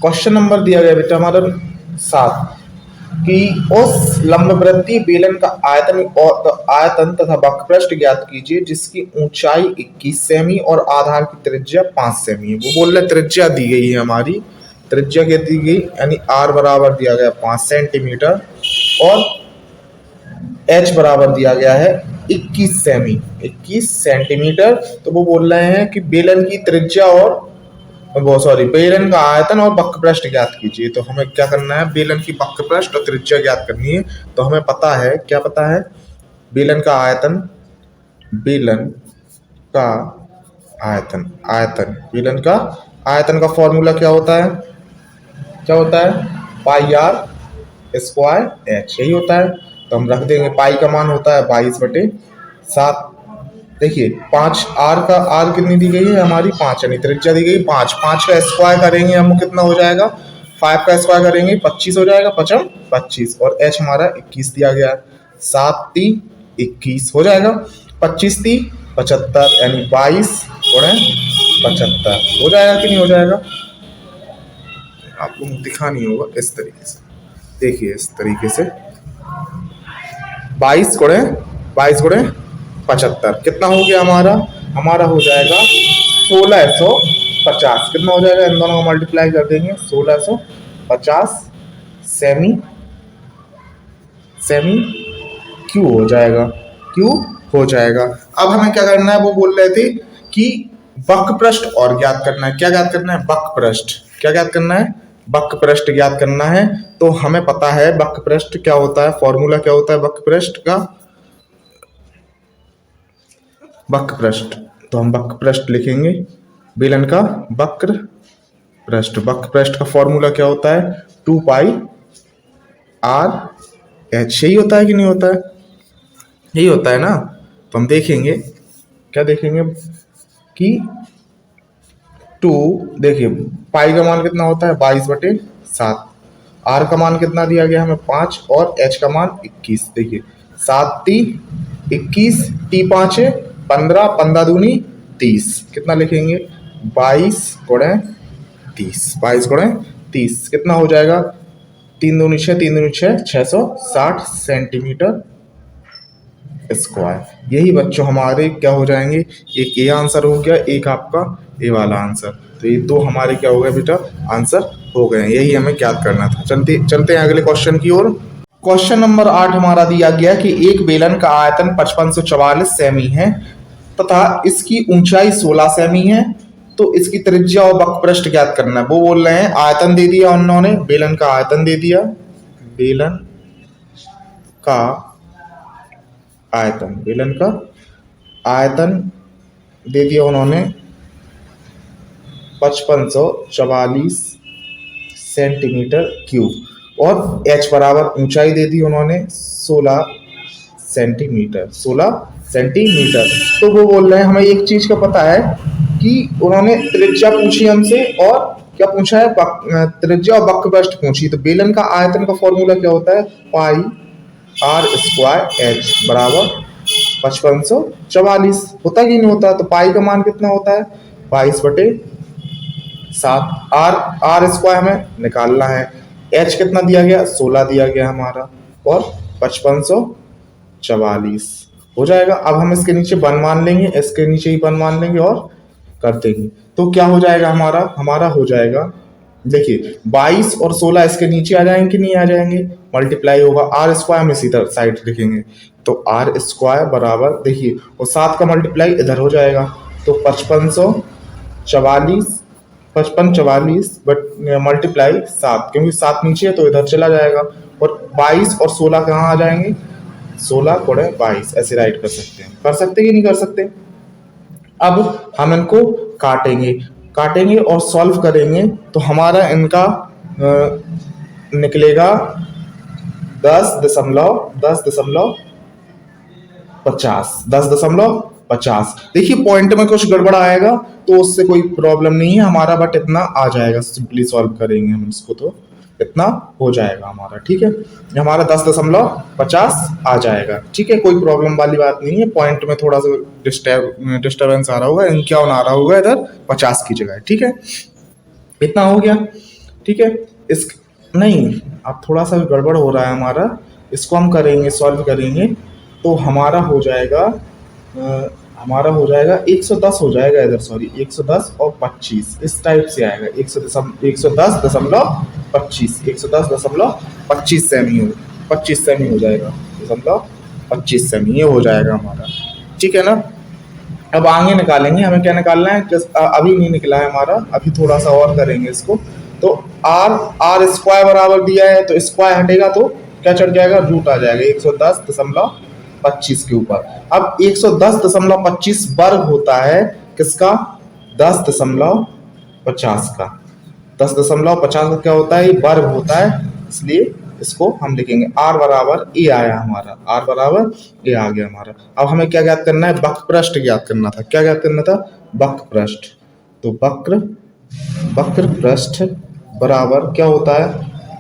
Question number दिया गया बेटा हमारा 7 कि उस लंबवृत्तीय बेलन का आयतन तथा वक्रपृष्ठ ज्ञात कीजिए जिसकी ऊंचाई 21 सेमी और आधार की त्रिज्या 5 सेमी है। वो बोल रहे त्रिज्या दी गई है हमारी, त्रिज्या क्या दी गई यानी आर बराबर दिया गया 5 सेंटीमीटर और एच बराबर दिया गया है 21 सेमी 21 सेंटीमीटर। तो वो बोल रहे हैं कि बेलन की त्रिज्या और बेलन का आयतन और वक्रपृष्ठ ज्ञात कीजिए। तो हमें क्या करना है, बेलन की वक्रपृष्ठ और त्रिज्या ज्ञात करनी है। तो हमें पता है, क्या पता है, बेलन का आयतन, बेलन का बेलन का आयतन का फॉर्मूला क्या होता है, पाई आर स्क्वायर एच, यही होता है। तो हम रख देंगे, पाई का मान होता है 22/7। देखिए 5 आर कितनी दी गई है हमारी 5, यानी त्रिज्या दी गई 5 का स्क्वायर करेंगे हम, कितना हो जाएगा, 5 का स्क्वायर करेंगे 25 हो जाएगा, 5 25 और एच हमारा 21 दिया गया है, 7 3 21 हो जाएगा, 25 3 75 यानी 22 गुणे 75 हो जाएगा कि नहीं हो जाएगा। आपको दिखा नहीं होगा, इस तरीके से देखिए, इस तरीके से 22 गुणे 75 कितना हो गया हमारा हो जाएगा 1650। कितना हो जाएगा, इन दोनों को मल्टीप्लाई कर देंगे, 1650 सेमी क्यू हो जाएगा। अब हमें क्या करना है, वो बोल रहे थे कि वक्रपृष्ठ और ज्ञात करना है। क्या ज्ञात करना है, वक्रपृष्ठ। क्या ज्ञात करना है, वक्रपृष्ठ ज्ञात करना है। तो हमें पता है वक्रपृष्ठ क्या होता है, फॉर्मूला क्या होता है वक्रपृष्ठ का, वक्रपृष्ठ। तो हम वक्रपृष्ठ लिखेंगे, बेलन का वक्रपृष्ठ का फॉर्मूला क्या होता है, 2 पाई आर एच। यही होता है कि नहीं होता है, यही होता है ना। तो हम देखेंगे, क्या देखेंगे कि 2, देखिए पाई का मान कितना होता है 22/7, आर का मान कितना दिया गया हमें 5 और एच का मान 21। देखिए 7 3 21, टी 5 है 15, 15 दूनी 30, कितना लिखेंगे 22 गुणे 30 कितना हो जाएगा, 3 दूनी 6 3 दूनी 6 660 सेंटीमीटर स्क्वायर। यही बच्चों हमारे क्या हो जाएंगे, एक ये आंसर हो गया, एक आपका ये वाला आंसर। तो ये दो हमारे क्या हो गए बेटा, आंसर हो गए। यही हमें ज्ञात करना था। चलते हैं अगले क्वेश्चन की ओर। क्वेश्चन नंबर 8 हमारा दिया गया कि एक बेलन का आयतन 5544 सेमी है तथा इसकी ऊंचाई 16 सेमी है। तो इसकी त्रिज्या और वक्रपृष्ठ ज्ञात करना है। वो बोल रहे हैं, आयतन दे दिया उन्होंने, बेलन का आयतन दे दिया, बेलन का आयतन दे दिया उन्होंने 5544 सेंटीमीटर क्यूब और एच बराबर ऊंचाई दे दी उन्होंने 16 सेंटीमीटर। तो वो बोल रहे हैं, हमें एक चीज का पता है कि उन्होंने त्रिज्या पूछी हमसे और क्या पूछा है, त्रिज्या और वक्रपृष्ठ पूछी। तो बेलन का आयतन का फॉर्मूला क्या होता है, पाई आर स्क्वायर एच बराबर 5544 होता कि नहीं होता। तो पाई का मान कितना होता है 22/7, आर स्क्वायर हमें निकालना है, एच कितना दिया गया 16 दिया गया हमारा और 5544 हो जाएगा। अब हम इसके नीचे 1 मान लेंगे, इसके नीचे ही 1 मान लेंगे और कर देंगे। तो क्या हो जाएगा हमारा हो जाएगा, देखिए 22 और 16 इसके नीचे आ जाएंगे कि नहीं आ जाएंगे, मल्टीप्लाई होगा, आर स्क्वायर में सीधा साइड लिखेंगे। तो आर स्क्वायर बराबर, देखिए और 7 का मल्टीप्लाई इधर हो जाएगा, तो 5544 बट मल्टीप्लाई 7, क्योंकि 7 नीचे है तो इधर चला जाएगा। और 22 और 16 कहाँ आ जाएंगे, 16 गुणे 22 ऐसे राइट कर सकते हैं कि नहीं कर सकते। अब हम इनको काटेंगे और सॉल्व करेंगे तो हमारा इनका निकलेगा 10.50। देखिए पॉइंट में कुछ गड़बड़ आएगा तो उससे कोई प्रॉब्लम नहीं है हमारा, बट इतना आ जाएगा, सिंपली सॉल्व करेंगे हम इसको तो इतना हो जाएगा हमारा, ठीक है। हमारा 10.50 आ जाएगा, ठीक है, कोई प्रॉब्लम वाली बात नहीं है। पॉइंट में थोड़ा सा डिस्टर्बेंस आ रहा होगा, 51 आ रहा होगा इधर 50 की जगह, ठीक है। इतना हो गया, ठीक है। इस नहीं, अब थोड़ा सा गड़बड़ हो रहा है हमारा, इसको हम करेंगे, सॉल्व करेंगे तो हमारा हो जाएगा हमारा हो जाएगा 110 हो जाएगा इधर, सॉरी 110 और 25 इस टाइप से आएगा। 110.25 110.25 सेमी हो 25 सेमी हो जाएगा, 25 सेमी ये हो जाएगा हमारा, ठीक है ना। अब आगे निकालेंगे, हमें क्या निकालना है, अभी नहीं निकला है हमारा, अभी थोड़ा सा और करेंगे इसको। तो आर स्क्वायर बराबर दिया है तो स्क्वायर हटेगा तो क्या चढ़ जाएगा, रूट आ जाएगा 110.25 के ऊपर। अब 110.25 वर्ग होता है किसका, 10.50 का। 10.50 का क्या होता है, ये वर्ग होता है, इसलिए इसको हम लिखेंगे आर बराबर ए आया हमारा, आर बराबर ए आ गया हमारा। अब हमें क्या ज्ञात करना है, वक्र पृष्ठ ज्ञात करना था। क्या ज्ञात करना था, वक्र पृष्ठ। तो वक्र पृष्ठ बराबर क्या होता है,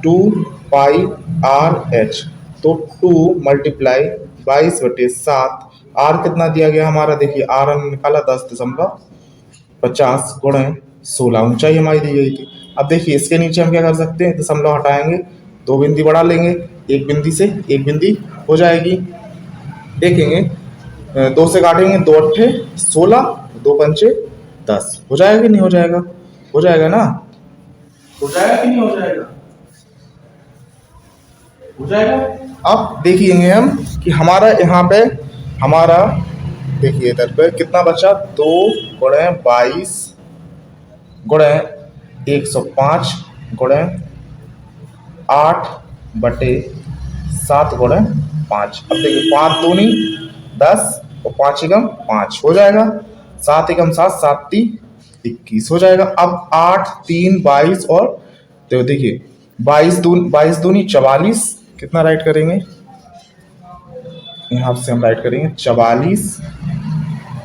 2 पाई आर एच। तो 2 मल्टीप्लाई 22/7, आर कितना दिया गया हमारा, देखिए आर हमने निकाला 10.50 गुणे 16, ऊंचाई हमारी दी गई थी। अब देखिए इसके नीचे हम क्या कर सकते हैं, दशमलव हटाएंगे, 2 बिंदी बढ़ा लेंगे, एक बिंदी से एक बिंदी हो जाएगी। देखेंगे 2 से काटेंगे, 2 अट्ठे 16, 2 पंचे 10, हो जाएगा कि नहीं हो जाएगा, हो जाएगा ना, हो जाएगा कि नहीं हो जाएगा, हो जाएगा। अब देखिएंगे हम कि हमारा यहाँ पे हमारा देखिए इधर पे कितना बचा, 2 गुणे 22 गुणे 105 गुणे 8/7 गुणे 5। अब देखिए 5 दूनी 10 और 5 एकम 5 हो जाएगा, 7 एकम 7, 7 × 3 = 21 हो जाएगा। अब 8 3 22 और तो देखिए 22 दूनी 44, कितना राइट करेंगे, यहाँ से हम राइट करेंगे 44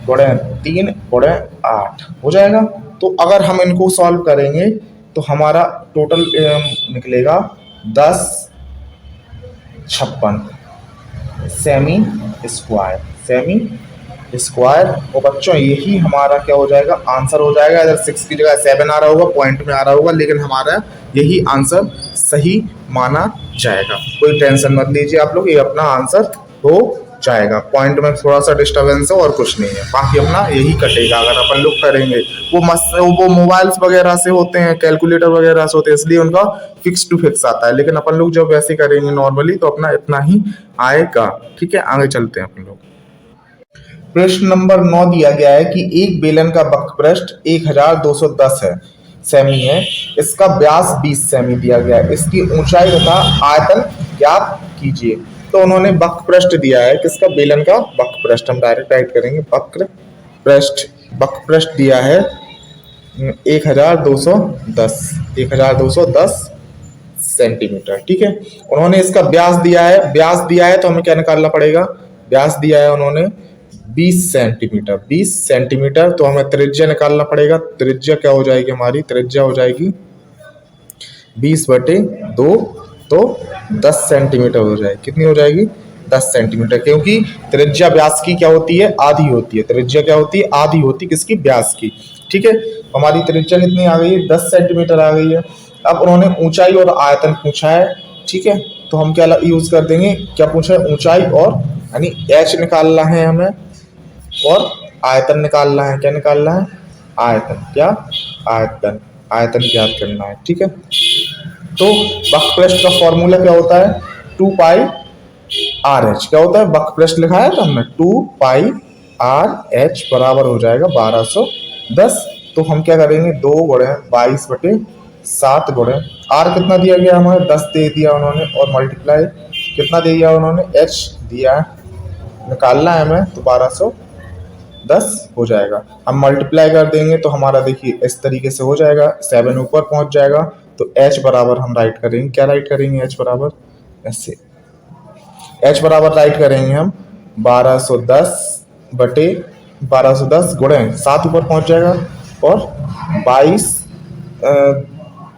गुणे 3 गुणे 8 हो जाएगा। तो अगर हम इनको सॉल्व करेंगे तो हमारा टोटल निकलेगा 1056 सेमी स्क्वायर। और बच्चों यही हमारा क्या हो जाएगा, आंसर हो जाएगा। इधर 6 की जगह 7 आ रहा होगा, पॉइंट में आ रहा होगा, लेकिन हमारा यही आंसर सही माना जाएगा। कोई टेंशन मत लीजिए आप लोग, ये अपना आंसर हो जाएगा। पॉइंट में थोड़ा सा डिस्टर्बेंस है और कुछ नहीं है, बाकी अपना यही कटेगा अगर अपन लोग करेंगे। वो मोबाइल्स वगैरह से होते हैं, कैलकुलेटर वगैरह से होते हैं, इसलिए उनका फिक्स टू फिक्स आता है, लेकिन अपन लोग जब वैसे करेंगे नॉर्मली तो अपना इतना ही आएगा। ठीक है, आगे चलते हैं अपन लोग। प्रश्न नंबर 9 दिया गया है कि एक बेलन का वक्र पृष्ठ 1210 है सेमी है, इसका व्यास 20 सेमी दिया गया है, इसकी ऊंचाई तथा आयतन ज्ञात कीजिए। तो उन्होंने वक्र पृष्ठ दिया है, किसका, बेलन का वक्र पृष्ठ। हम डायरेक्ट टाइप करेंगे वक्र पृष्ठ दिया है 1210 सेंटीमीटर। ठीक है, उन्होंने इसका व्यास दिया है तो हमें क्या निकालना पड़ेगा, व्यास दिया है उन्होंने 20 सेंटीमीटर। तो हमें त्रिज्या निकालना पड़ेगा। त्रिज्या क्या हो जाएगी हमारी, त्रिज्या हो जाएगी 20/2, तो 10 सेंटीमीटर हो जाएगी। कितनी हो जाएगी, 10 सेंटीमीटर, क्योंकि त्रिज्या व्यास की क्या होती है, आधी होती है। त्रिज्या क्या होती है, आधी होती है किसकी, व्यास की। ठीक है, हमारी त्रिज्या कितनी आ गई है, 10 सेंटीमीटर आ गई है। अब उन्होंने ऊंचाई और आयतन पूछा है। ठीक है, तो हम क्या यूज कर देंगे, क्या पूछा है, ऊंचाई और यानी h निकालना है हमें, और आयतन निकालना है। क्या निकालना है, आयतन। क्या, आयतन ज्ञात करना है। ठीक है, तो वक्र पृष्ठ का फॉर्मूला क्या होता है, 2 पाई आर एच। क्या होता है, वक्र पृष्ठ लिखा है तो हमने 2 पाई आर एच बराबर हो जाएगा 1210। तो हम क्या करेंगे, 2 गुणे 22/7 गुणे आर कितना दिया गया हमारे, 10 दे दिया उन्होंने, और मल्टीप्लाई कितना दे दिया उन्होंने, एच दिया है, निकालना है हमें, तो 1210 हो जाएगा। हम मल्टीप्लाई कर देंगे तो हमारा देखिए इस तरीके से हो जाएगा, 7 ऊपर पहुंच जाएगा। तो h बराबर हम राइट करेंगे, क्या राइट करेंगे, h बराबर ऐसे, h बराबर राइट करेंगे हम 1210 गुणे 7 ऊपर पहुंच जाएगा, और 22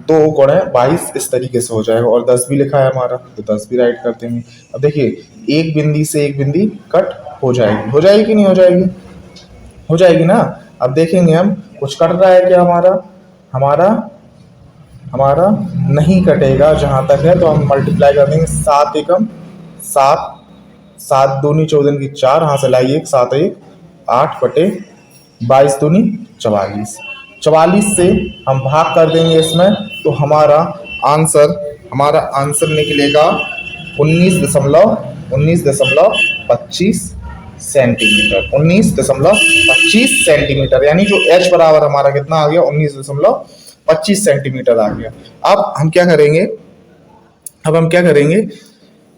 2 गुणे 22 इस तरीके से हो जाएगा, और 10 भी लिखा है हमारा तो 10 भी राइट कर देंगे। अब देखिए एक बिंदी से एक बिंदी कट हो जाएगी कि नहीं हो जाएगी, हो जाएगी ना। अब देखेंगे हम कुछ कट रहा है क्या, हमारा हमारा नहीं कटेगा जहाँ तक है, तो हम मल्टीप्लाई कर देंगे 7 एकम 7, 7 दूनी 14 की 4, यहाँ से लाइए 1, 7 1 8 बटे 22 दूनी 44। 44 से हम भाग कर देंगे इसमें, तो हमारा आंसर निकलेगा 19.25 सेंटीमीटर। 19.25 सेंटीमीटर, यानी जो h बराबर हमारा कितना आ गया, 19.25 सेंटीमीटर आ गया। अब हम क्या करेंगे,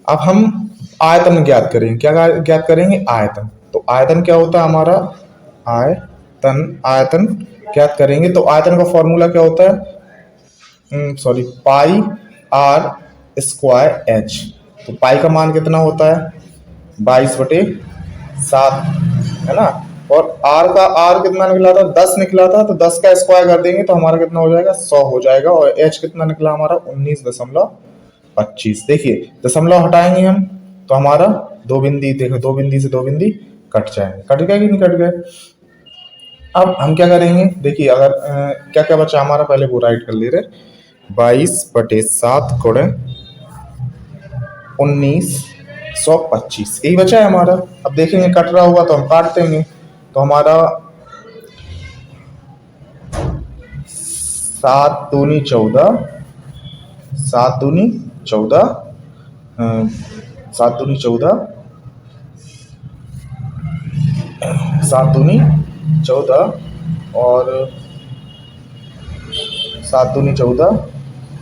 अब हम आयतन ज्ञात करेंगे। क्या ज्ञात करेंगे? आयतन। तो आयतन क्या होता है हमारा? आयतन ज्ञात करेंगे। तो आयतन का फॉर्मूला क्या होता है? Sorry, pi R square H. तो पाई का मान कितना होता है? 22/7, है ना। और आर कितना निकला था? 10 निकला था। तो 10 का स्क्वायर कर देंगे तो हमारा कितना हो जाएगा? 100 हो जाएगा। और एच कितना निकला हमारा? 19.25। देखिए दशमलव हटाएंगे हम तो हमारा दो बिंदी, देखो दो बिंदी से दो बिंदी कट जाएंगे। कट गए कि नहीं कट गए? अब हम क्या करेंगे, देखिए अगर क्या क्या बचा हमारा, पहले वो राइट कर ले रहे। 22/7 गुणे 1925, यही बचा है हमारा। अब देखेंगे कट रहा होगा तो हम काट देंगे। तो हमारा 7 दूनी 14, 7 दूनी 14, 7 दूनी 14, 7 दूनी 14 और 7 दूनी 14,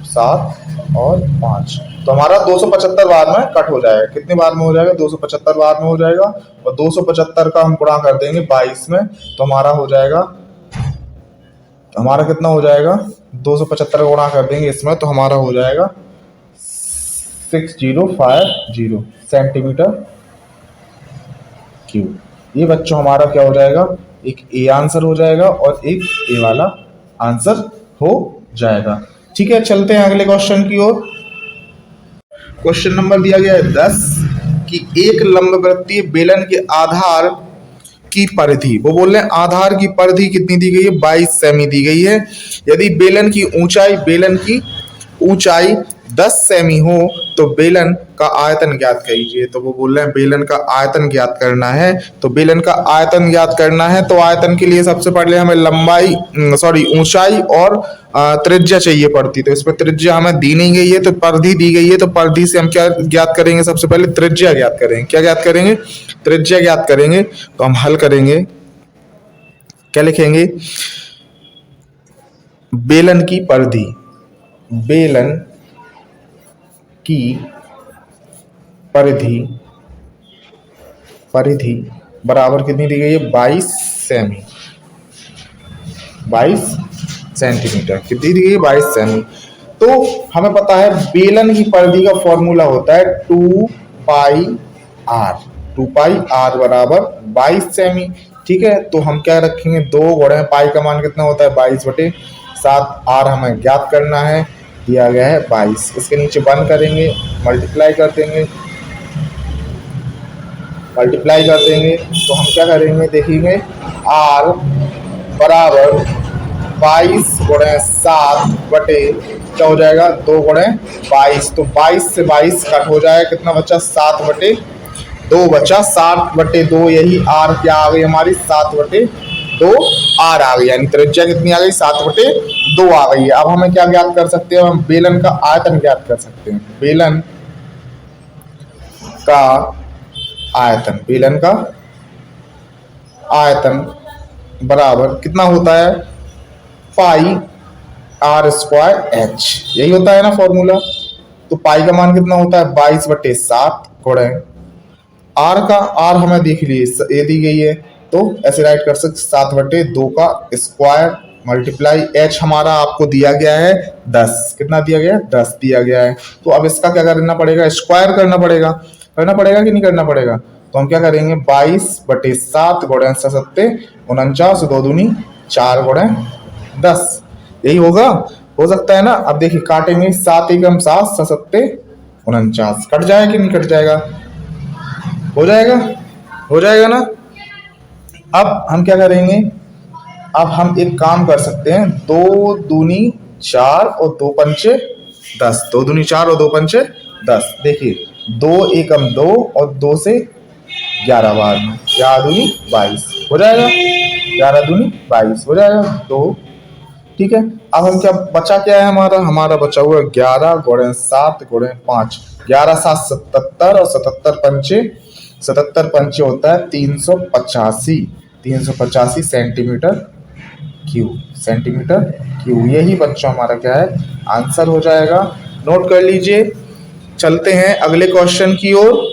7 और 5। तो हमारा 275 बार में कट हो जाएगा। कितने बार में हो जाएगा? 275 बार में हो जाएगा। और 275 का हम गुणा कर देंगे 22 में, तो हमारा हो जाएगा, हमारा कितना हो जाएगा? 275 गुणा कर देंगे इसमें तो हमारा हो जाएगा 6050 सेंटीमीटर क्यूब। ये बच्चों हमारा क्या हो जाएगा? एक ए आंसर हो जाएगा और एक ए वाला आंसर हो जाएगा। ठीक है, चलते हैं अगले क्वेश्चन की ओर। क्वेश्चन नंबर दिया गया है 10 कि एक लंबवृत्तीय बेलन के आधार की परिधि, वो बोल रहे हैं आधार की परिधि कितनी दी गई है? 22 सेमी दी गई है। यदि बेलन की ऊंचाई 10 सेमी हो तो बेलन का आयतन ज्ञात कीजिए। तो वो बोल रहे हैं बेलन का आयतन ज्ञात करना है। तो बेलन का आयतन ज्ञात करना है तो आयतन के लिए सबसे पहले हमें ऊंचाई और त्रिज्या चाहिए पड़ती। तो इसमें त्रिज्या हमें दी नहीं गई है, तो परिधि दी गई है। तो परिधि से हम क्या ज्ञात करेंगे? सबसे पहले त्रिज्या ज्ञात करेंगे। क्या ज्ञात करेंगे? त्रिज्या ज्ञात करेंगे। तो हम हल करेंगे, क्या लिखेंगे? बेलन की परिधि, बेलन की परिधि बराबर कितनी दी गई है? 22 सेमी, 22 सेंटीमीटर। कितनी दी गई है? 22 सेमी। तो हमें पता है बेलन की परिधि का फॉर्मूला होता है 2 पाई आर। 2 पाई आर बराबर 22 सेमी। ठीक है, तो हम क्या रखेंगे? 2 गुणे पाई का मान कितना होता है? 22/7। आर हमें ज्ञात करना है, दिया गया है 22। इसके नीचे 1 करेंगे, मल्टीप्लाई कर देंगे, तो हम क्या करेंगे? देखेंगे आर बराबर 22/7 बटे क्या हो जाएगा? 2 गुणे 22। तो 22 से 22 कट हो जाएगा, कितना बचा? 7/2 बचा। 7/2, यही आर क्या आ गई हमारी? 7/2 आर आ गई। यानी त्रिज्या कितनी आ गई? 7/2 आ गई है। अब हमें क्या ज्ञात कर सकते हैं? हम बेलन का आयतन ज्ञात कर सकते हैं। बेलन का आयतन बराबर कितना होता है? पाई आर स्क्वायर एच, यही होता है ना फॉर्मूला। तो पाई का मान कितना होता है? 22/7 गुणे आर हमें देख लीजिए ये दी गई है, तो ऐसे राइट कर सकते 7/2 का स्क्वायर मल्टीप्लाई एच हमारा आपको दिया गया है 10। कितना दिया गया है? 10 दिया गया है। तो अब इसका क्या करना पड़ेगा? स्क्वायर करना पड़ेगा कि नहीं करना पड़ेगा? तो हम क्या करेंगे? 22/7 गुणे 7 49, 2 दूनी 4 गुणे 10, यही होगा। हो सकता है ना। अब देखिए काटेंगे, 7 एकम 7, 7 49, कट जाएगा कि नहीं कट जाएगा? हो जाएगा ना। अब हम क्या करेंगे? अब हम एक काम कर सकते हैं, 2 दूनी 4 और 2 पंचे 10, 2 दूनी 4 और 2 पंचे 10। देखिए 2 एकम 2 और 2 से 11 बार में 11 दूनी 22 हो जाएगा, 11 दूनी 22 हो जाएगा। तो ठीक है, अब हम क्या बचा, क्या है हमारा बचा हुआ 11 गुणे 7 गुणे 5, 11 7 77 और 77 पंचे होता है 385 सेंटीमीटर क्यूब। यही बच्चों हमारा क्या है आंसर हो जाएगा। नोट कर लीजिए। चलते हैं अगले क्वेश्चन की ओर।